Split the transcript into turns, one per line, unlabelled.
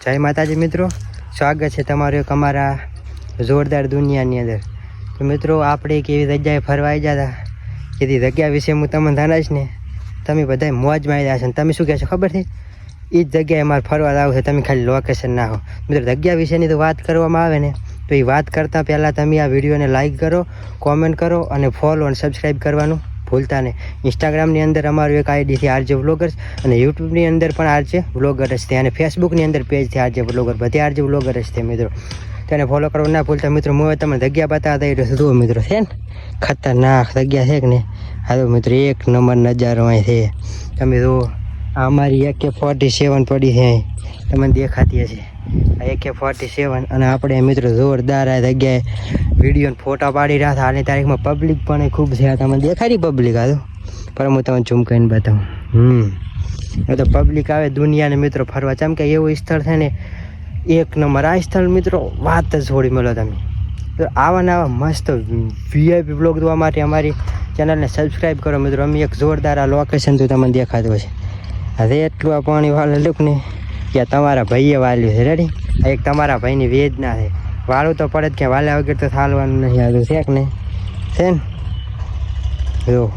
જય માતાજી મિત્રો, સ્વાગત છે તમારું એક અમારા જોરદાર દુનિયાની અંદર. તો મિત્રો આપણે એક એવી જગ્યાએ ફરવા આવી ગયા હતા કે તે જગ્યા વિશે હું તમને જાણીશ ને, તમે બધા મોજમાં આવી રહ્યા છો. તમે શું કહેશો ખબર છે? એ જ જગ્યાએ અમારે ફરવા જવું છે, તમે ખાલી લોકેશન ના હો. મિત્રો જગ્યા વિશેની તો વાત કરવામાં આવે ને, તો એ વાત કરતાં પહેલાં તમે આ વિડીયોને લાઇક કરો, કોમેન્ટ કરો અને ફોલો અને સબસ્ક્રાઈબ કરવાનું ભૂલતા નહીં. ઇન્સ્ટાગ્રામની અંદર અમારું એક આઈડી છે આરજે વ્લોગર્સ, અને યુટ્યુબની અંદર પણ આરજે વ્લોગર્સ છે, અને ફેસબુકની અંદર પેજ છે આરજે વ્લોગર, બધી આરજે વ્લોગર્સ છે મિત્રો. તેને ફોલો કરવા ના ભૂલતા મિત્રો. હું હવે તમને જગ્યા બતાવતા રહ્યો જુઓ મિત્રો, છે ને ખતરનાક જગ્યા છે કે ને. હા તો મિત્રો એક નંબર નજારો અહીં છે. તમે જુઓ આ અમારી AK-47 પડી છે અહીં, તમને દેખાતી હશે આ AK-47. અને આપણે મિત્રો જોરદાર આ જગ્યાએ વિડીયો ફોટા પાડી રહ્યા હતા. હાલની તારીખમાં પબ્લિક પણ ખૂબ છે. આ તમને દેખાડી પબ્લિક આ તો, પણ હું તમને ઝૂમ કરીને બતાવું. એ તો પબ્લિક આવે દુનિયાને મિત્રો ફરવા. ચમ કે એવું સ્થળ છે ને એક નંબર. આ સ્થળ મિત્રો વાત જ છોડી મળો તમે. તો આવા ને આવા મસ્ત VIP બ્લોગ જોવા માટે અમારી ચેનલને સબસ્ક્રાઈબ કરો મિત્રો. અમે એક જોરદાર આ લોકેશન તો તમને દેખાતું હશે. હવે એટલું આ પાણી વાળું લુક ને ત્યાં તમારા ભાઈએ વાલ્યું છે. રેડી? એક તમારા ભાઈની વેદના છે. વાળું તો પડે જ કે વાલ્યા વગર તો ચાલવાનું નહીં. આવતું છે કે નહીં? છે ને જો